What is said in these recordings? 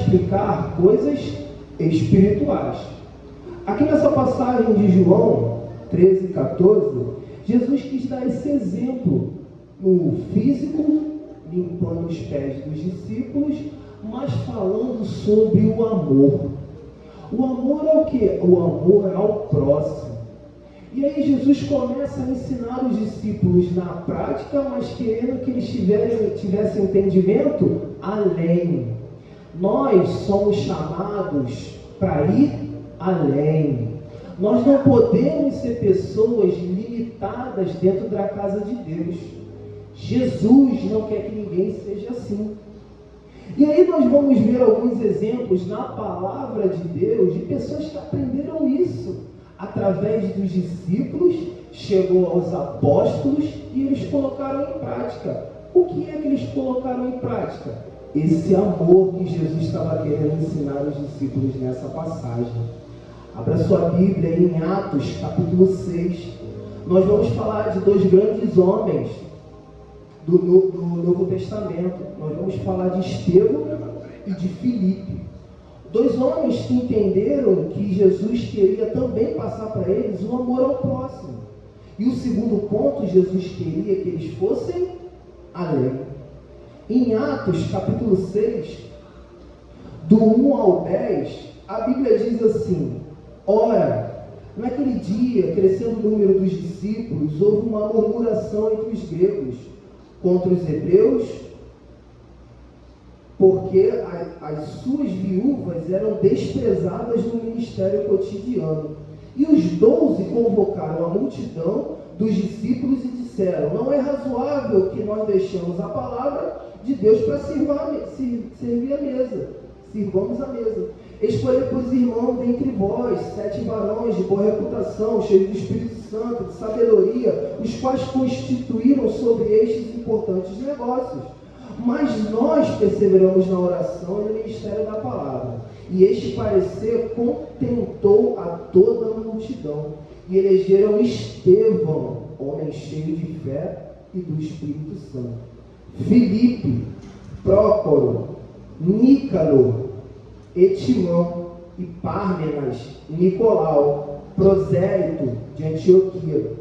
explicar coisas espirituais. Aqui nessa passagem de João 13:14, Jesus quis dar esse exemplo no físico, limpando os pés dos discípulos, mas falando sobre o amor. O amor é o quê? O amor ao próximo. E aí Jesus começa a ensinar os discípulos na prática, mas querendo que eles tivessem entendimento além. Nós somos chamados para ir além. Nós não podemos ser pessoas limitadas dentro da casa de Deus. Jesus não quer que ninguém seja assim. E aí nós vamos ver alguns exemplos na palavra de Deus de pessoas que aprenderam isso através dos discípulos, chegou aos apóstolos e eles colocaram em prática. O que é que eles colocaram em prática? Esse amor que Jesus estava querendo ensinar os discípulos nessa passagem. Abra sua Bíblia em Atos, capítulo 6. Nós vamos falar de dois grandes homens do Novo Testamento. Nós vamos falar de Estevão e de Filipe. Dois homens que entenderam que Jesus queria também passar para eles o amor ao próximo. E o segundo ponto, Jesus queria que eles fossem além. Em Atos, capítulo 6, do 1 ao 10, a Bíblia diz assim: ora, naquele dia, crescendo o número dos discípulos, houve uma murmuração entre os gregos contra os hebreus, porque as suas viúvas eram desprezadas no ministério cotidiano. E os 12 convocaram a multidão dos discípulos e disseram: não é razoável que nós deixemos a palavra de Deus para servir a mesa. Sirvamos a mesa. Escolhei, pois, irmãos, dentre vós 7 varões de boa reputação, cheios do Espírito Santo, de sabedoria, os quais constituíram sobre estes importantes negócios. Mas nós perseveramos na oração e no ministério da palavra. E este parecer contentou a toda a multidão. E elegeram Estevão, homem cheio de fé e do Espírito Santo, Filipe, Prócoro, Nícano, Etimão e Pármenas, Nicolau, Prosérito de Antioquia.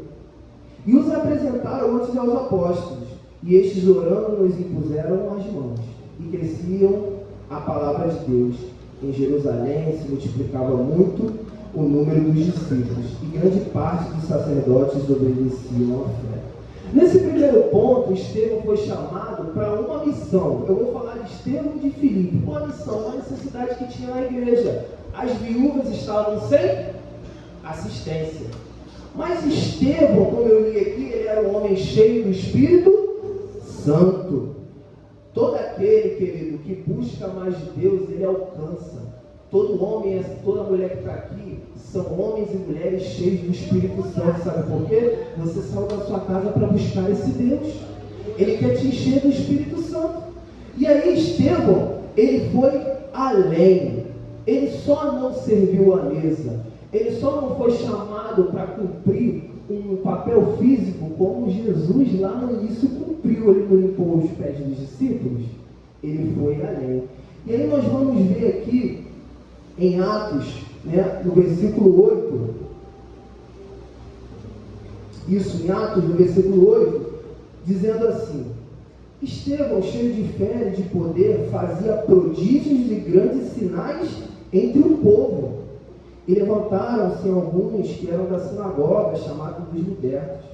E os apresentaram antes aos apóstolos. E estes, orando, nos impuseram as mãos. E cresciam a palavra de Deus. Em Jerusalém se multiplicava muito o número dos discípulos. E grande parte dos sacerdotes obedeciam à fé. Nesse primeiro ponto, Estevão foi chamado para uma missão. Eu vou falar de Estevão e de Filipe. Uma missão, uma necessidade que tinha na igreja. As viúvas estavam sem assistência. Mas Estevão, como eu li aqui, ele era um homem cheio do Espírito Santo. Todo aquele, querido, que busca mais de Deus, ele alcança. Todo homem, toda mulher que está aqui, são homens e mulheres cheios do Espírito Santo. Sabe por quê? Você saiu da sua casa para buscar esse Deus. Ele quer te encher do Espírito Santo. E aí Estevão, ele foi além. Ele só não serviu à mesa. Ele só não foi chamado para cumprir um papel físico como Jesus lá no início cumpriu. Ele não limpou os pés dos discípulos. Ele foi além. E aí nós vamos ver aqui em Atos, no versículo 8, isso, em Atos, no versículo 8, dizendo assim: Estevão, cheio de fé e de poder, fazia prodígios e grandes sinais entre o povo. E levantaram-se alguns que eram da sinagoga, chamados dos libertos,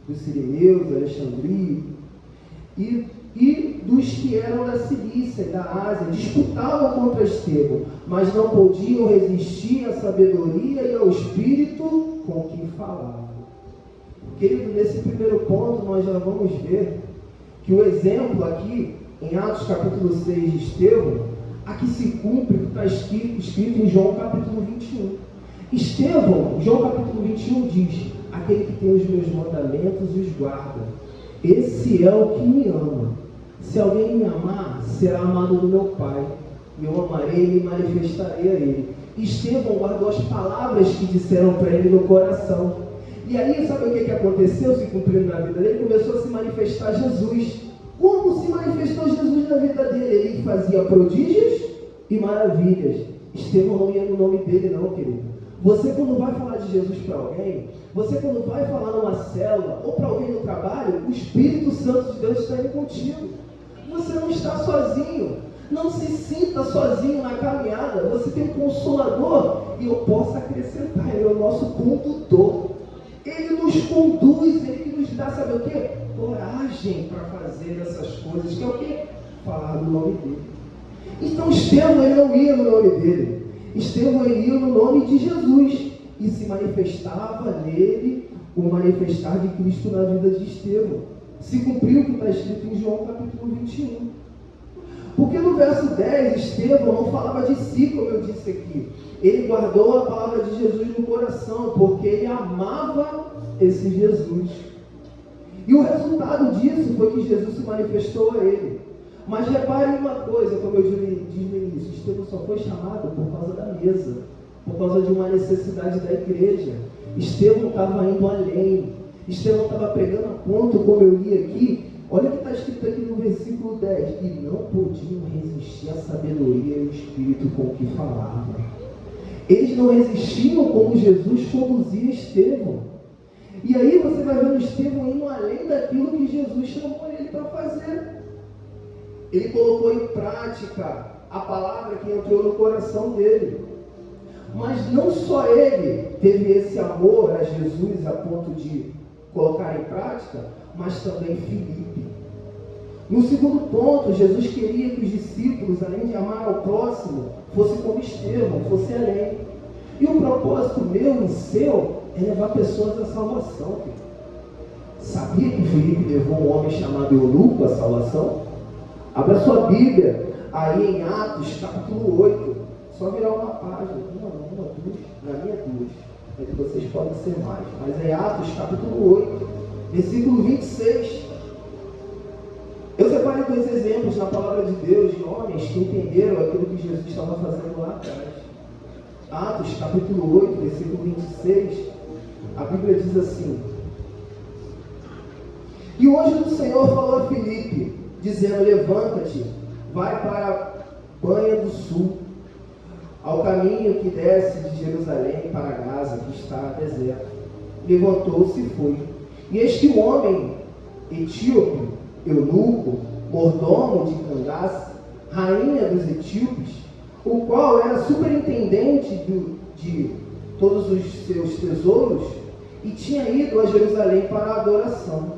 dos sirineus, da Alexandria, e dos que eram da Cilícia e da Ásia, disputavam contra Estevão, mas não podiam resistir à sabedoria e ao espírito com que falavam. Querido, nesse primeiro ponto nós já vamos ver que o exemplo aqui, em Atos capítulo 6 de Estevão, aqui se cumpre o que está escrito em João capítulo 21. Estevão, João capítulo 21 diz: aquele que tem os meus mandamentos e os guarda, esse é o que me ama. Se alguém me amar, será amado do meu Pai. E eu amarei e me manifestarei a ele. Estevão guardou as palavras que disseram para ele no coração. E aí, sabe o que aconteceu se cumprindo na vida dele? Começou a se manifestar Jesus. Como se manifestou Jesus na vida dele? Ele fazia prodígios e maravilhas. Estevão não ia no nome dele não, querido. Você quando vai falar de Jesus para alguém, você quando vai falar numa célula, ou para alguém no trabalho, o Espírito Santo de Deus está indo contigo. Você não está sozinho. Não se sinta sozinho na caminhada. Você tem um Consolador, e eu posso acrescentar, ele é o nosso condutor. Ele nos conduz, ele nos dá, sabe o quê? Coragem para fazer essas coisas, que é o quê? Falar do nome dele. Então Estevão, ele não ia no nome dele. Estevão, ele ia no nome de Jesus. E se manifestava nele o manifestar de Cristo na vida de Estevão. Se cumpriu o que está escrito em João capítulo 21. Porque no verso 10, Estevão não falava de si, como eu disse aqui. Ele guardou a palavra de Jesus no coração, porque ele amava esse Jesus. E o resultado disso foi que Jesus se manifestou a ele. Mas reparem uma coisa, como eu disse no início, Estevão só foi chamado por causa da mesa, por causa de uma necessidade da igreja. Estevão estava indo além. Estevão estava pregando a ponto, como eu li aqui. Olha o que está escrito aqui no versículo 10. E não podiam resistir à sabedoria e ao espírito com que falava. Eles não resistiam como Jesus conduzia Estevão. E aí você vai vendo Estevão indo além daquilo que Jesus chamou ele para fazer. Ele colocou em prática a palavra que entrou no coração dele. Mas não só ele teve esse amor a Jesus a ponto de colocar em prática, mas também Filipe. No segundo ponto, Jesus queria que os discípulos, além de amar ao próximo, fossem como Estevão, fossem além. E o propósito meu e seu é levar pessoas à salvação. Sabia que Filipe levou um homem chamado Eunuco à salvação? Abra sua Bíblia, aí em Atos, capítulo 8. Só virar uma página, uma, duas, na minha duas. É que vocês podem ser mais. Mas é Atos, capítulo 8, versículo 26. Eu separei dois exemplos na palavra de Deus de homens que entenderam aquilo que Jesus estava fazendo lá atrás. Atos, capítulo 8, versículo 26. A Bíblia diz assim: E o anjo do Senhor falou a Filipe, dizendo: Levanta-te, vai para a Banha do Sul, ao caminho que desce de Jerusalém para Gaza, que está deserto. Levantou-se e foi. E eis que o homem etíope, eunuco, mordomo de Candace, rainha dos etíopes, o qual era superintendente de todos os seus tesouros, e tinha ido a Jerusalém para a adoração.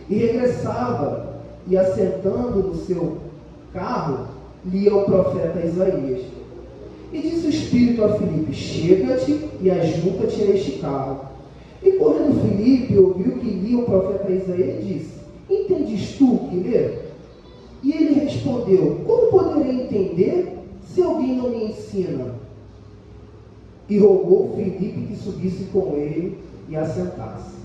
E regressava, e assentando no seu carro, lia o profeta Isaías. E disse o Espírito a Filipe: Chega-te e ajunta-te a este carro. E correndo Filipe, ouviu que lia o profeta Isaías e disse: Entendes tu o que lê? E ele respondeu: Como poderei entender se alguém não me ensina? E rogou Filipe que subisse com ele e assentasse.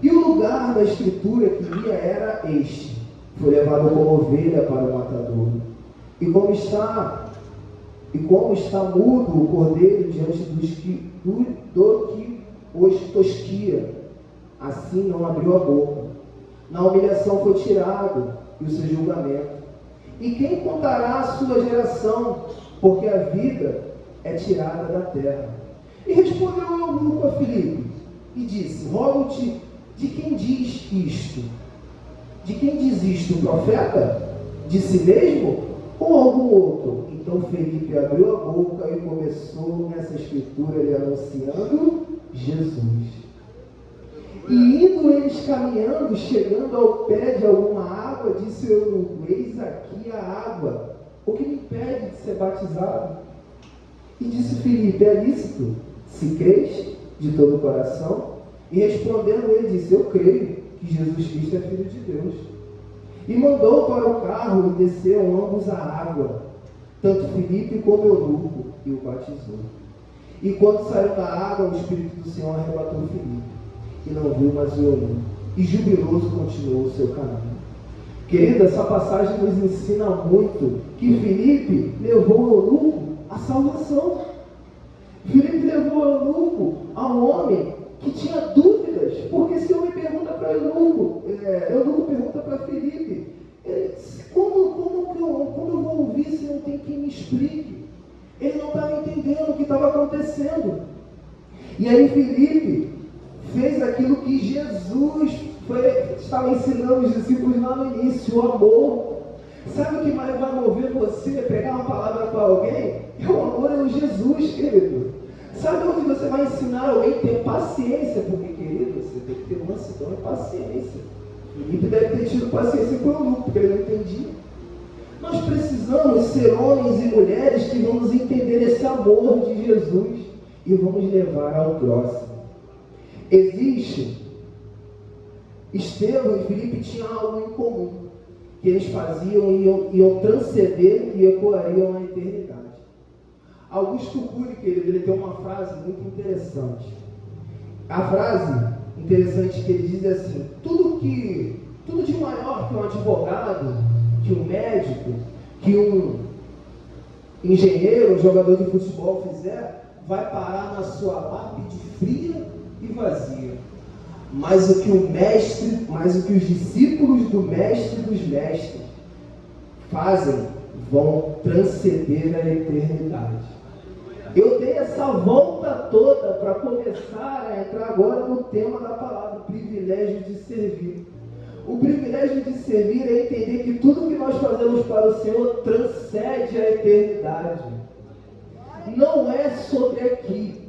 E o lugar da escritura que lia era este: Foi levado como ovelha para o matador. E como está mudo o cordeiro diante do que os tosquia, assim não abriu a boca. Na humilhação foi tirado, e o seu julgamento. E quem contará a sua geração? Porque a vida é tirada da terra. E respondeu o eunuco a Filipe, e disse: Rogo-te, de quem diz isto? De quem diz isto? O profeta? De si mesmo? Ou algum outro? Então Filipe abriu a boca e começou nessa escritura ele anunciando Jesus. E indo eles caminhando, chegando ao pé de alguma água, disse o eunuco: Eis aqui a água, o que me impede de ser batizado? E disse Filipe: É lícito, se crês de todo o coração? E respondendo ele disse: Eu creio que Jesus Cristo é Filho de Deus. E mandou para o carro e desceram ambos a água, tanto Filipe como eunuco, e o batizou. E quando saiu da água, o Espírito do Senhor arrebatou Filipe, e não viu mais o eunuco, e jubiloso continuou o seu caminho. Querida, essa passagem nos ensina muito que Filipe levou o eunuco à salvação. Filipe levou o eunuco a um homem que tinha dúvidas, porque esse homem pergunta para eunuco pergunta para Filipe: quando eu vou ouvir se não tem quem me explique. Ele não estava entendendo o que estava acontecendo. E aí Filipe fez aquilo que Jesus estava ensinando os discípulos lá no início, o amor. Sabe o que mais vai mover você a pegar uma palavra para alguém? É o amor a Jesus, querido. Sabe onde você vai ensinar alguém a ter paciência? Porque, querido, você tem que ter mansidão e paciência. Filipe deve ter tido paciência com o eunuco, porque ele não entendia. Nós precisamos ser homens e mulheres que vamos entender esse amor de Jesus e vamos levar ao próximo. Estevão e Filipe tinham algo em comum, que eles faziam e iam transcender e ecoariam a eternidade. Augusto Cury, querido, ele tem uma frase muito interessante. A frase interessante que ele diz é assim: tudo de maior que um advogado, que um médico, que um engenheiro, um jogador de futebol fizer, vai parar na sua lápide fria e vazia. Mas o que os discípulos do mestre dos mestres fazem, vão transcender a eternidade. Eu dei essa volta toda para começar a entrar agora no tema da palavra, o privilégio de servir. O privilégio de servir é entender que tudo que nós fazemos para o Senhor transcende a eternidade. Não é sobre aqui.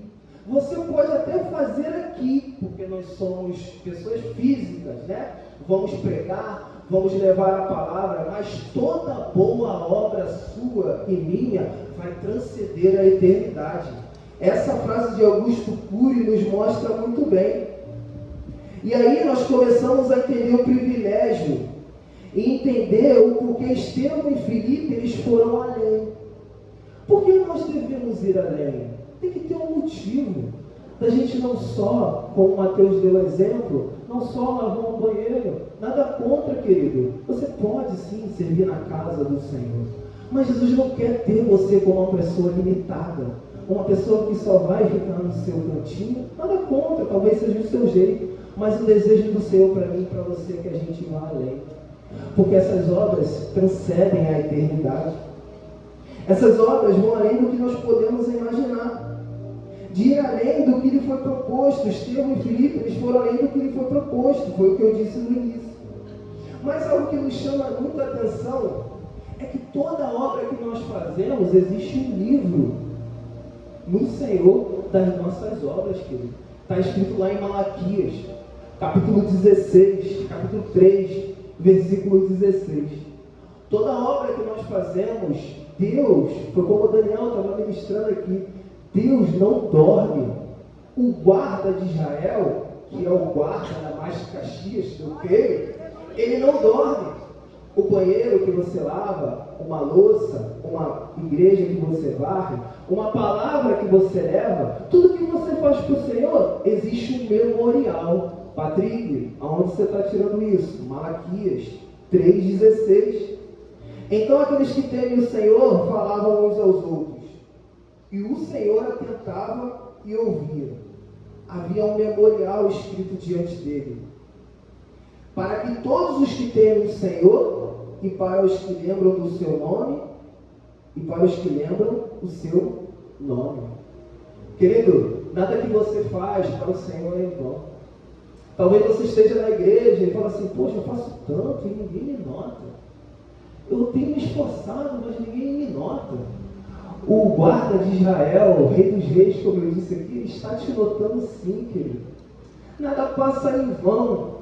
Você pode até fazer aqui, porque nós somos pessoas físicas, né? Vamos pregar, vamos levar a palavra, mas toda boa obra sua e minha vai transcender a eternidade. Essa frase de Augusto Cury nos mostra muito bem. E aí nós começamos a entender o privilégio e entender o porquê Estevão e Filipe eles foram além. Por que nós devemos ir além? Tem que ter um motivo da gente não só, como o Mateus deu exemplo, não só lavar um banheiro. Nada contra, querido. Você pode sim servir na casa do Senhor. Mas Jesus não quer ter você como uma pessoa limitada, uma pessoa que só vai ficar no seu cantinho. Nada contra, talvez seja o seu jeito. Mas o desejo do Senhor para mim e para você é que a gente vá além. Porque essas obras transcendem a eternidade. Essas obras vão além do que nós podemos imaginar. De ir além do que lhe foi proposto. Estevão e Filipe, eles foram além do que lhe foi proposto. Foi o que eu disse no início. Mas algo que nos chama muita atenção é que toda obra que nós fazemos, existe um livro no Senhor das nossas obras, querido. Está escrito lá em Malaquias, capítulo 16, capítulo 3, versículo 16. Toda obra que nós fazemos, Deus, foi como o Daniel estava ministrando aqui, Deus não dorme. O guarda de Israel, que é o guarda da Damasco Caxias, que eu creio, ele não dorme. O banheiro que você lava, uma louça, uma igreja que você varre, uma palavra que você leva, tudo que você faz para o Senhor, existe um memorial. Patrick, aonde você está tirando isso? Malaquias 3,16. Então aqueles que temem o Senhor falavam uns aos outros, e o Senhor atentava e ouvia. Havia um memorial escrito diante dele, para que todos os que temem o Senhor, e para os que lembram do seu nome, e para os que lembram o seu nome. Querido, nada que você faz para o Senhor é em vão. Talvez você esteja na igreja e fale assim: poxa, eu faço tanto e ninguém me nota. Eu tenho me esforçado, mas ninguém me nota. O guarda de Israel, o rei dos reis, como eu disse aqui, está te notando sim, querido. Nada passa em vão.